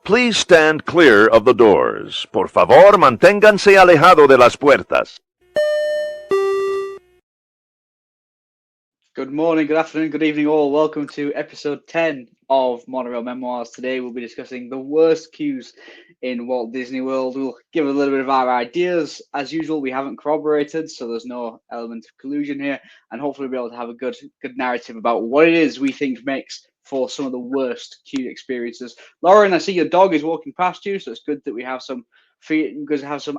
Please stand clear of the doors. Por favor, manténganse alejado de las puertas. Good morning, good afternoon, good evening all. Welcome to episode 10 of Monorail Memoirs. Today we'll be discussing the worst queues in Walt Disney World. We'll give a little bit of our ideas. As usual, we haven't corroborated, so there's no element of collusion here. And hopefully we'll be able to have a good narrative about what it is we think makes for some of the worst queue experiences. Lauren, I see your dog is walking past you, so it's good that we have some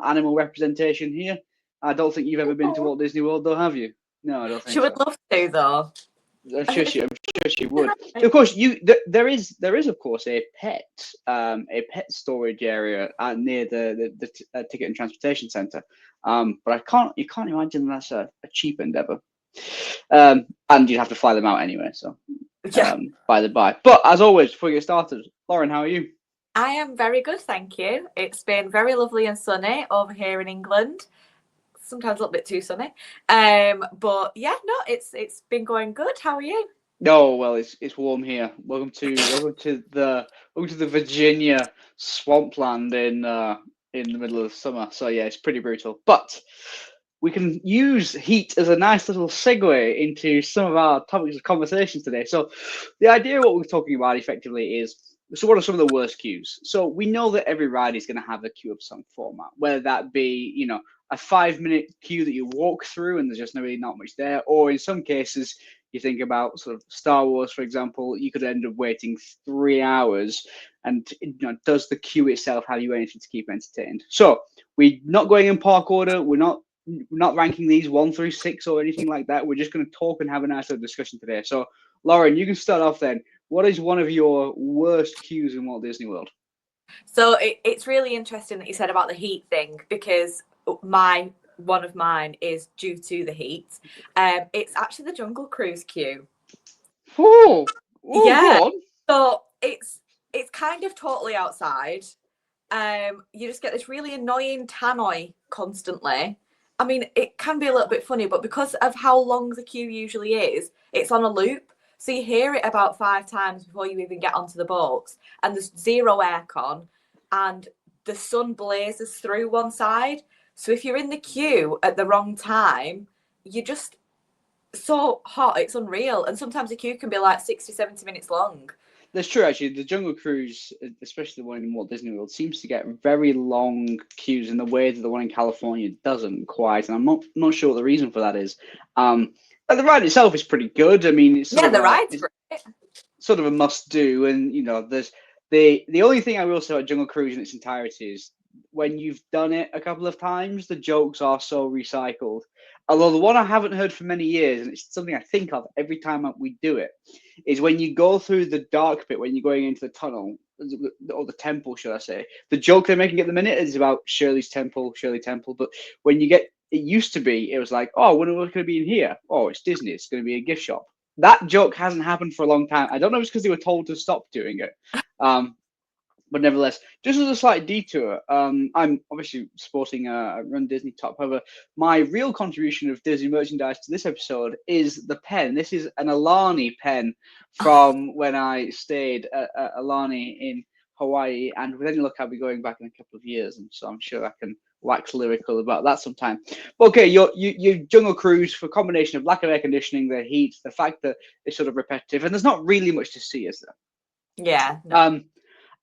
animal representation here. I don't think you've ever been to Walt Disney World, though, have you? No, I don't think she would love to, though. I'm sure she would. Of course, there is of course a pet storage area near the ticket and transportation centre. But you can't imagine that's a cheap endeavour. And you'd have to fly them out anyway. So by the by. But as always, before we get started, Lauren, how are you? I am very good, thank you. It's been very lovely and sunny over here in England. Sometimes a little bit too sunny, but yeah, no, it's been going good. How are you? Oh well, it's warm here. Welcome to the Virginia swampland in the middle of summer. So yeah, it's pretty brutal. But we can use heat as a nice little segue into some of our topics of conversation today. So the idea of what we're talking about effectively is, so what are some of the worst queues? So we know that every ride is going to have a queue of some format, whether that be, a 5-minute queue that you walk through and there's just really not much there, or in some cases you think about sort of Star Wars, for example, you could end up waiting 3 hours, and does the queue itself have you anything to keep entertained? So we're not going in park order, we're not ranking these 1 through 6 or anything like that. We're just going to talk and have a nice little discussion today. So Lauren, you can start off then. What is one of your worst queues in Walt Disney World? So it's really interesting that you said about the heat thing, because one of mine is due to the heat. It's actually the Jungle Cruise queue. Oh, yeah. So it's kind of totally outside. You just get this really annoying tannoy constantly. I mean, it can be a little bit funny, but because of how long the queue usually is, it's on a loop. So you hear it about 5 times before you even get onto the boats, and there's zero aircon, and the sun blazes through one side. So if you're in the queue at the wrong time, you're just so hot, it's unreal. And sometimes the queue can be like 60, 70 minutes long. That's true, actually. The Jungle Cruise, especially the one in Walt Disney World, seems to get very long queues in the way that the one in California doesn't quite. And I'm not sure what the reason for that is. But the ride itself is pretty good. I mean, it's the ride's great. Sort of a must-do. And, there's the only thing I will say about Jungle Cruise in its entirety is when you've done it a couple of times, the jokes are so recycled. Although the one I haven't heard for many years, and it's something I think of every time we do it, is when you go through the dark bit, when you're going into the tunnel, or the temple, should I say. The joke they're making at the minute is about Shirley Temple. But when you get, it used to be, it was like, oh, when are we going to be in here? Oh, it's Disney. It's going to be a gift shop. That joke hasn't happened for a long time. I don't know if it's because they were told to stop doing it. But nevertheless, just as a slight detour, I'm obviously sporting a Run Disney top. However, my real contribution of Disney merchandise to this episode is the pen. This is an Alani pen from when I stayed at Alani in Hawaii. And with any luck, I'll be going back in a couple of years. And so I'm sure I can wax lyrical about that sometime. Okay, your Jungle Cruise, for a combination of lack of air conditioning, the heat, the fact that it's sort of repetitive, and there's not really much to see, is there? Yeah. No.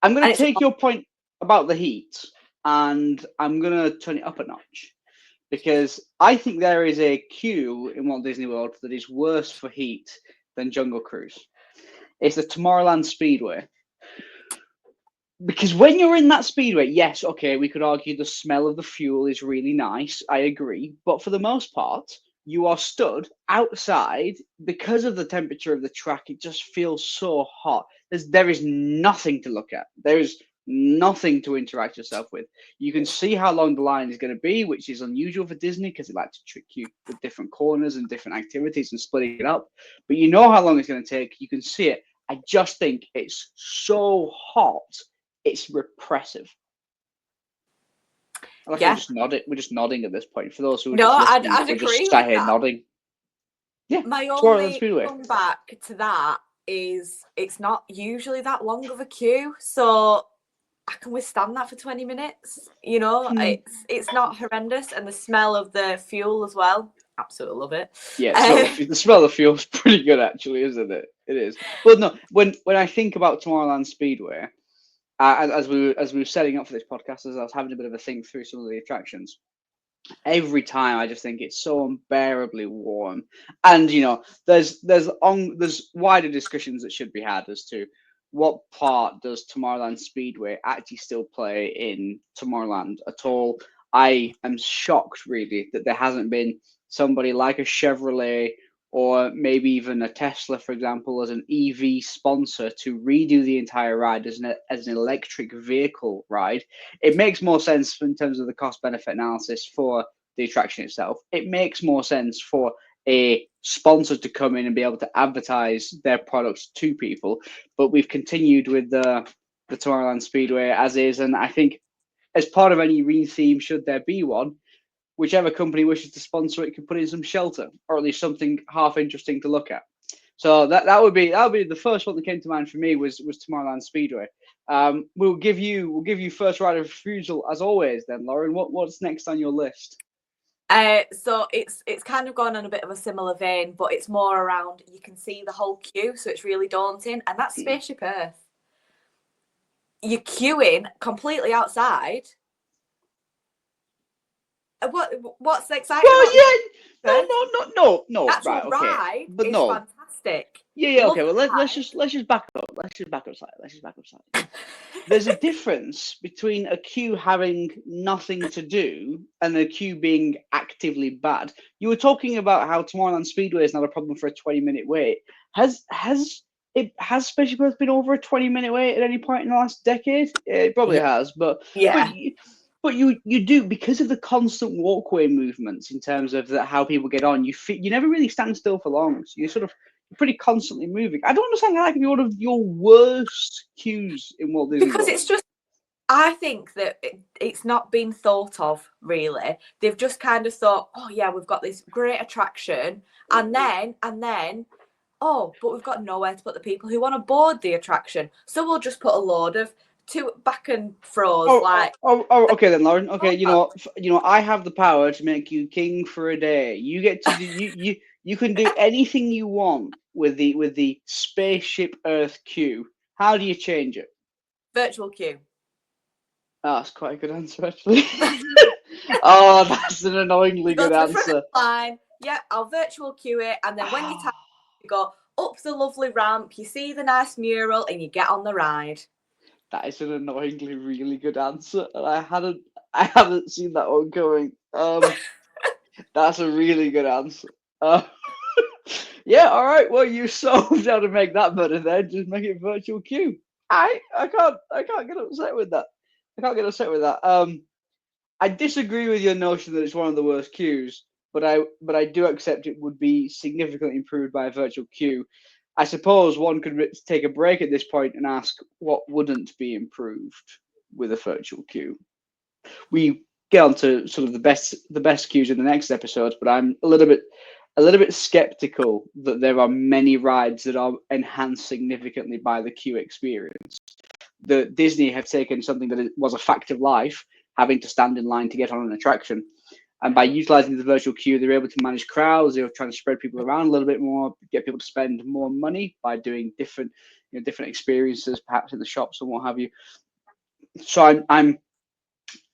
I'm going to take your point about the heat, and I'm going to turn it up a notch, because I think there is a queue in Walt Disney World that is worse for heat than Jungle Cruise. It's the Tomorrowland Speedway. Because when you're in that speedway, yes, okay, we could argue the smell of the fuel is really nice. I agree. But for the most part, you are stood outside because of the temperature of the track. It just feels so hot. There is nothing to look at. There is nothing to interact yourself with. You can see how long the line is going to be, which is unusual for Disney because they like to trick you with different corners and different activities and splitting it up. But you know how long it's going to take. You can see it. I just think it's so hot. It's repressive. We're just nodding at this point. For those who I'd agree just sat here nodding. Yeah, my only comeback to that is it's not usually that long of a queue. So I can withstand that for 20 minutes. You know, it's not horrendous, and the smell of the fuel as well. Absolutely love it. Yeah, the smell of fuel is pretty good, actually, isn't it? It is. But no, when I think about Tomorrowland Speedway, as we were setting up for this podcast, as I was having a bit of a think through some of the attractions, every time I just think it's so unbearably warm. And you know, there's wider discussions that should be had as to what part does Tomorrowland Speedway actually still play in Tomorrowland at all. I am shocked, really, that there hasn't been somebody like a Chevrolet or maybe even a Tesla, for example, as an EV sponsor to redo the entire ride as an electric vehicle ride. It makes more sense in terms of the cost-benefit analysis for the attraction itself. It makes more sense for a sponsor to come in and be able to advertise their products to people. But we've continued with the Tomorrowland Speedway as is, and I think as part of any re-theme, should there be one, whichever company wishes to sponsor it can put in some shelter, or at least something half interesting to look at. So that would be the first one that came to mind for me was Tomorrowland Speedway. We'll give you first right of refusal as always. Then, Lauren, what's next on your list? So it's kind of gone on a bit of a similar vein, but it's more around, you can see the whole queue, so it's really daunting, and that's Spaceship Earth. You're queuing completely outside. What's exciting? Well, yeah, no. That's right, okay, ride but is no. Fantastic. Yeah. Okay. Well, let's just back up. Let's just back up slightly. There's a difference between a queue having nothing to do and a queue being actively bad. You were talking about how Tomorrowland Speedway is not a problem for a 20-minute wait. Has Spaceship Earth been over a 20-minute wait at any point in the last decade? It probably has, but yeah. But you do, because of the constant walkway movements in terms of how people get on. You never really stand still for long. So you're pretty constantly moving. I don't understand how that can be one of your worst queues in Walt Disney World. Because it's just, I think that it's not been thought of, really. They've just kind of thought, oh yeah, we've got this great attraction, and then, oh, but we've got nowhere to put the people who want to board the attraction. So we'll just put a load of back and fro's okay then, Lauren. Okay, you know, I have the power to make you king for a day. You get to do you can do anything you want with the Spaceship Earth queue. How do you change it? Virtual queue. Oh, that's quite a good answer, actually. Oh, that's an annoyingly good answer. Line. Yeah, I'll virtual queue it, and then when you tap, you go up the lovely ramp, you see the nice mural, and you get on the ride. That is an annoyingly really good answer, and I haven't seen that one going. That's a really good answer. Yeah, all right. Well, you solved how to make that better. Then just make it virtual queue. I can't get upset with that. I disagree with your notion that it's one of the worst queues, but I do accept it would be significantly improved by a virtual queue. I suppose one could take a break at this point and ask what wouldn't be improved with a virtual queue. We get on to sort of the best queues in the next episode, but I'm a little bit skeptical that there are many rides that are enhanced significantly by the queue experience. The Disney have taken something that was a fact of life, having to stand in line to get on an attraction, and by utilizing the virtual queue, they're able to manage crowds. They're trying to spread people around a little bit more, get people to spend more money by doing different experiences, perhaps in the shops and what have you. So I'm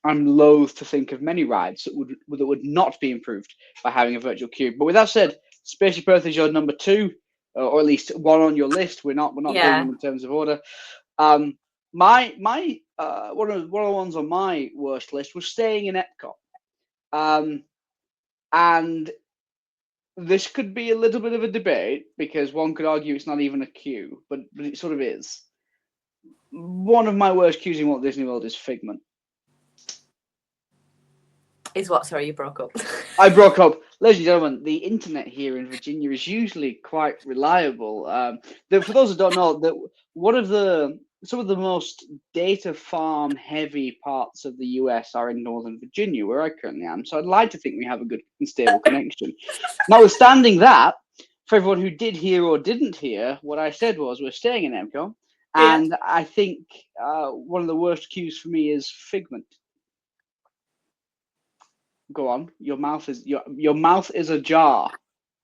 loath to think of many rides that would not be improved by having a virtual queue. But with that said, Spaceship Earth is your number 2, or at least one on your list. We're not doing them in terms of order. My one of the ones on my worst list was staying in Epcot. And this could be a little bit of a debate because one could argue it's not even a queue, but it sort of is. One of my worst queues in Walt Disney World is Figment. Is what? Sorry, you broke up. I broke up. Ladies and gentlemen, the internet here in Virginia is usually quite reliable. For those who don't know, that some of the most data farm heavy parts of the US are in Northern Virginia, where I currently am. So I'd like to think we have a good and stable connection. Notwithstanding that, for everyone who did hear or didn't hear, what I said was we're staying in Epcot, And I think one of the worst queues for me is Figment. Go on. Your mouth is ajar.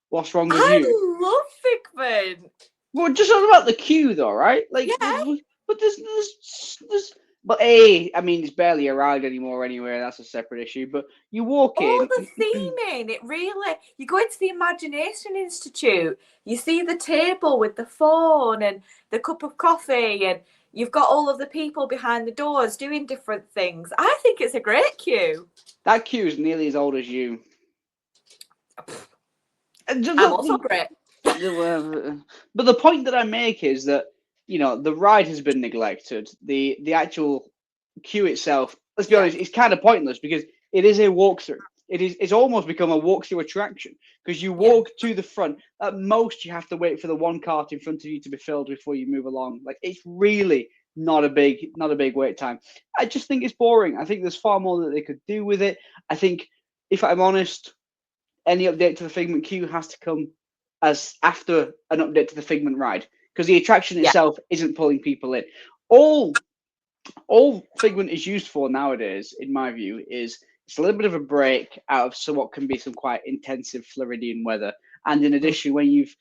What's wrong with you? I love Figment. Well, just talking about the queue, though, right? Like, Yeah. but but I mean, it's barely a ride anymore anyway. That's a separate issue. But you walk All in. the theming, it really, you go into the Imagination Institute, you see the table with the phone and the cup of coffee, and you've got all of the people behind the doors doing different things. I think it's a great queue. That queue is nearly as old as you. I'm also great. But the point that I make is that, you know, the ride has been neglected. The actual queue itself, let's be honest, it's kind of pointless because it is a walkthrough. It's almost become a walkthrough attraction because you walk to the front. At most, you have to wait for the one cart in front of you to be filled before you move along. Like, it's really not a big wait time. I just think it's boring. I think there's far more that they could do with it. I think, if I'm honest, any update to the Figment queue has to come as after an update to the Figment ride, because the attraction itself isn't pulling people in. All Figment is used for nowadays, in my view, is it's a little bit of a break out of what can be some quite intensive Floridian weather. And in addition, when you've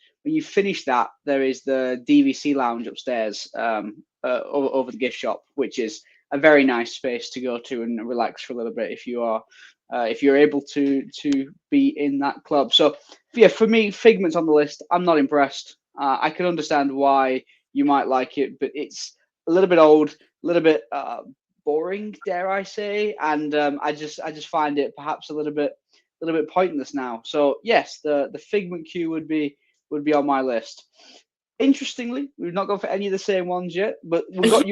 finished that, there is the DVC lounge upstairs over the gift shop, which is a very nice space to go to and relax for a little bit if you're able to be in that club. So yeah, for me, Figment's on the list. I'm not impressed. I can understand why you might like it, but it's a little bit old, a little bit boring, dare I say, and I just find it perhaps a little bit pointless now. So yes, the Figment queue would be on my list. Interestingly, we've not gone for any of the same ones yet, but we've got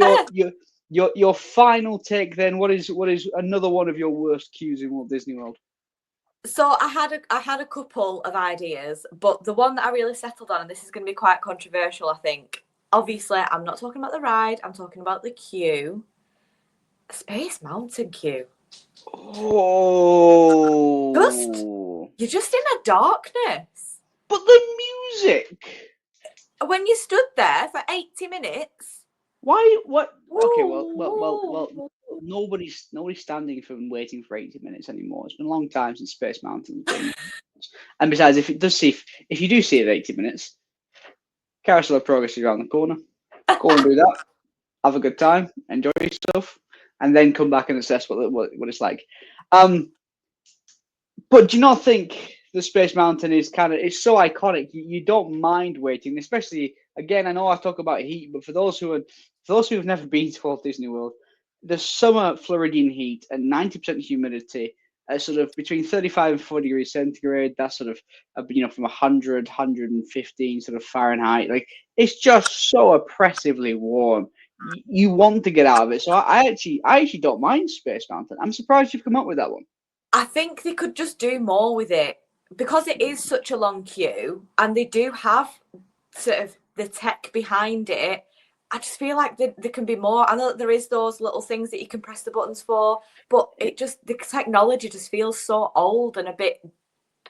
your final take then. What is another one of your worst queues in Walt Disney World? So I had a couple of ideas, but the one that I really settled on, and this is going to be quite controversial, I think. Obviously, I'm not talking about the ride. I'm talking about the queue. Space Mountain queue. Oh, you're just in a darkness. But the music. When you stood there for 80 minutes. Why? What? Okay, well. Nobody's standing for and waiting for 80 minutes anymore. It's been a long time since Space Mountain's been. And besides, if you do see it 80 minutes, Carousel of Progress is around the corner. Go and do that. Have a good time. Enjoy yourself. And then come back and assess what it's like. But do you not think the Space Mountain is it's so iconic? You don't mind waiting, especially, again, I know I talk about heat, but for those who have never been to Walt Disney World, the summer Floridian heat and 90% humidity, sort of between 35 and 40 degrees centigrade, that's sort of, from 100, 115 sort of Fahrenheit. Like, it's just so oppressively warm. You want to get out of it. So I actually don't mind Space Mountain. I'm surprised you've come up with that one. I think they could just do more with it because it is such a long queue and they do have sort of the tech behind it. I just feel like there can be more. I know that there is those little things that you can press the buttons for, but the technology just feels so old and a bit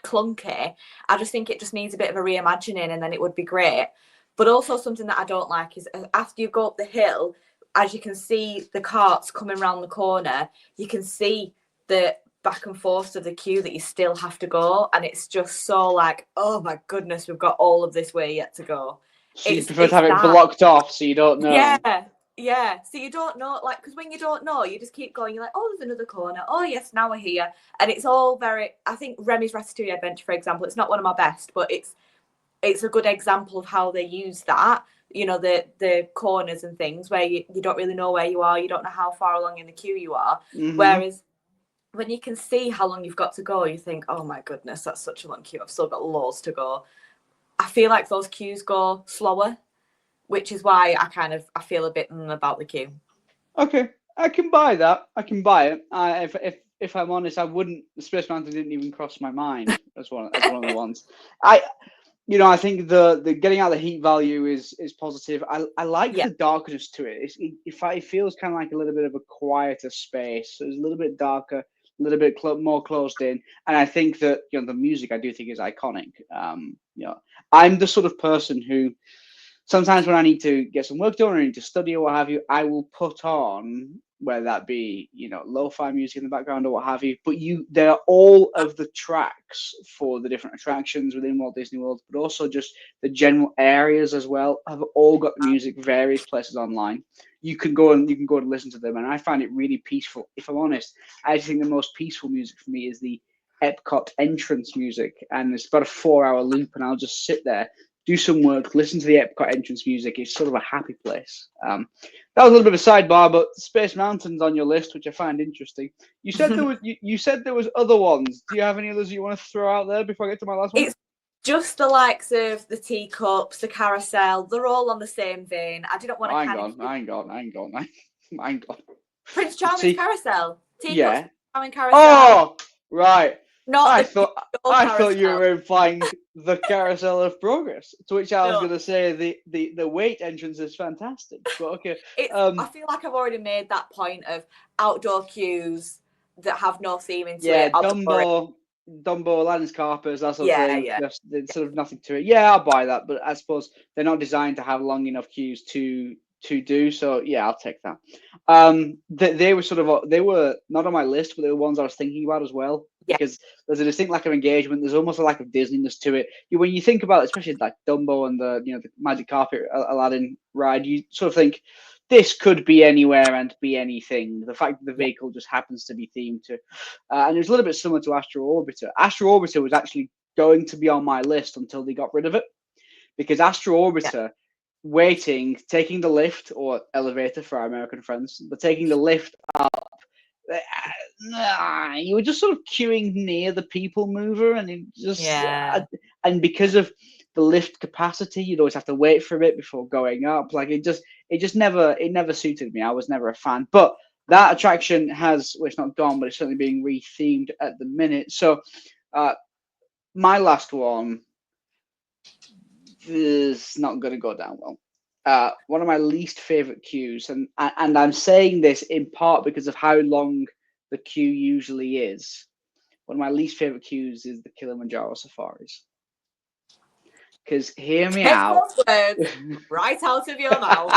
clunky. I just think it just needs a bit of a reimagining and then it would be great. But also something that I don't like is after you go up the hill, as you can see the carts coming around the corner, you can see the back and forth to the queue that you still have to go. And it's just so like, oh my goodness, we've got all of this way yet to go. So you prefer to have it blocked off so you don't know? Yeah. So you don't know, like, because when you don't know, you just keep going. You're like, oh, there's another corner. Oh, yes, now we're here. And it's all very, I think Remy's Ratatouille Adventure, for example, it's not one of my best, but it's a good example of how they use that, the corners and things where you don't really know where you are. You don't know how far along in the queue you are. Mm-hmm. Whereas when you can see how long you've got to go, you think, oh my goodness, that's such a long queue. I've still got loads to go. I feel like those queues go slower, which is why I feel a bit about the queue. Okay, I can buy that. I can buy it. If I'm honest, I wouldn't. The Space Mountain didn't even cross my mind as one of the ones. I think the getting out the heat value is positive. I like the darkness to it. It feels kind of like a little bit of a quieter space. So it's a little bit darker, a little bit more closed in, and I think that the music I do think is iconic. I'm the sort of person who sometimes when I need to get some work done or I need to study or what have you, I will put on, whether that be, lo-fi music in the background or what have you. But they're all of the tracks for the different attractions within Walt Disney World, but also just the general areas as well, have all got music various places online. You can go and listen to them, and I find it really peaceful. If I'm honest, I think the most peaceful music for me is the Epcot entrance music, and it's about a 4-hour loop, and I'll just sit there, do some work, listen to the Epcot entrance music. It's sort of a happy place. That was a little bit of a sidebar, but Space Mountain's on your list, which I find interesting. You said there was you said there was other ones. Do you have any others you want to throw out there before I get to my last one? It's just the likes of the teacups, the carousel. They're all on the same vein. I didn't want to Hang on. Prince Charming's carousel. Teacups, Yeah. Charming carousel. Oh, right. Not I the thought you were implying the Carousel of Progress, to which I was going to say the wait entrance is fantastic. But okay, I feel like I've already made that point of outdoor queues that have no theme into yeah, it. Dumbo, Aladdin's Carpets, that sort of thing. Yeah. There's sort of nothing to it. Yeah, I'll buy that, but I suppose they're not designed to have long enough queues to do. So yeah, I'll take that. They were not on my list, but they were ones I was thinking about as well. Yeah. Because there's a distinct lack of engagement. There's almost a lack of Disneyness to it. When you think about it, especially like Dumbo and the Magic Carpet Aladdin ride, you sort of think this could be anywhere and be anything. The fact that the vehicle just happens to be themed to, and it's a little bit similar to Astro Orbiter. Astro Orbiter was actually going to be on my list until they got rid of it, because Astro Orbiter. Waiting, taking the lift or elevator for our American friends, but taking the lift up, you were just sort of queuing near the people mover, and it just and because of the lift capacity, you'd always have to wait for a bit before going up. Like it just never suited me. I was never a fan. But that attraction it's not gone, but it's certainly being rethemed at the minute. So my last one is not going to go down well. One of my least favorite queues, and I'm saying this in part because of how long the queue usually is. One of my least favorite queues is the Kilimanjaro Safaris. Because hear me out. Words right out of your mouth.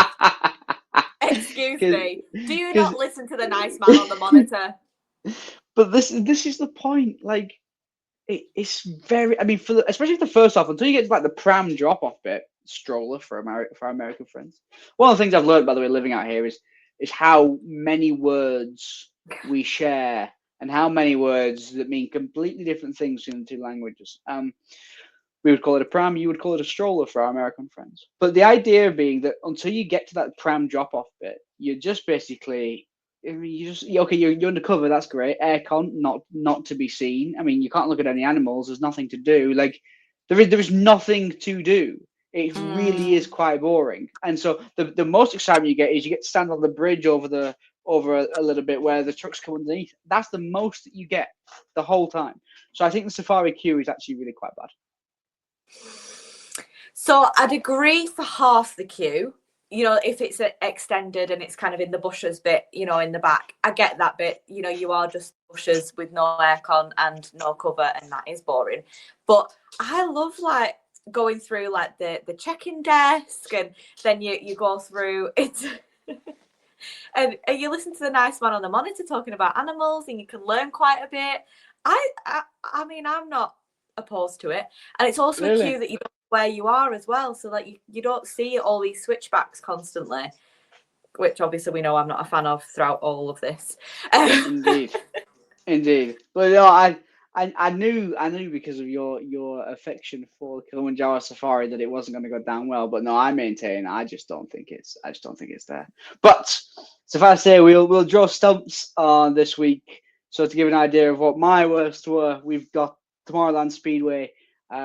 Excuse me. Do you not listen to the nice man on the monitor? But this is the point. Like, it's very. I mean, especially for the first half, until you get to like the pram drop-off bit, stroller for our American friends. One of the things I've learned, by the way, living out here is how many words we share and how many words that mean completely different things in the two languages. We would call it a pram, you would call it a stroller for our American friends. But the idea being that until you get to that pram drop-off bit, you're just basically, you're undercover, that's great. Aircon, not to be seen. I mean, you can't look at any animals, there's nothing to do. Like, there is nothing to do. It really is quite boring. And so the most excitement you get is you get to stand on the bridge over a little bit where the trucks come underneath. That's the most that you get the whole time. So I think the safari queue is actually really quite bad. So I'd agree for half the queue. If it's extended and it's kind of in the bushes bit, in the back, I get that bit. You are just bushes with no aircon and no cover, and that is boring. But I love like going through like the check-in desk, and then you go through it. And you listen to the nice man on the monitor talking about animals, and you can learn quite a bit. I mean, I'm not opposed to it, and it's also a queue that you don't know where you are as well, so that you don't see all these switchbacks constantly, which obviously we know I'm not a fan of throughout all of this. Indeed. But no, I knew because of your affection for Kilimanjaro Safari that it wasn't going to go down well. But no, I maintain I just don't think it's there. But suffice to say, we'll draw stumps on this week. So to give an idea of what my worst were, we've got Tomorrowland Speedway,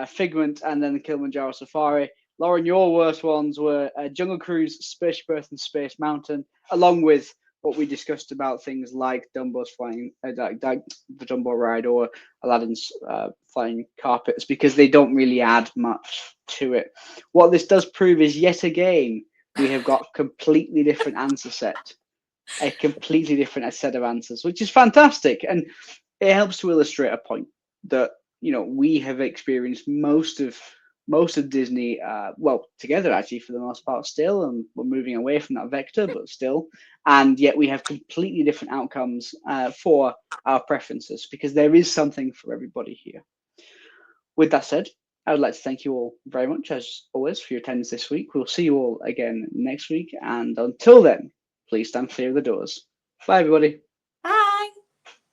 Figment, and then the Kilimanjaro Safari. Lauren, your worst ones were Jungle Cruise, Spaceship Earth, and Space Mountain, along with what we discussed about things like Dumbo's flying, the Dumbo ride, or Aladdin's flying carpets, because they don't really add much to it. What this does prove is, yet again, we have got a completely different answer set, a completely different set of answers, which is fantastic, and it helps to illustrate a point that we have experienced most of most of Disney, well, together actually for the most part still, and we're moving away from that vector, but still. And yet we have completely different outcomes for our preferences, because there is something for everybody here. With that said, I would like to thank you all very much, as always, for your attendance this week. We'll see you all again next week. And until then, please stand clear of the doors. Bye, everybody.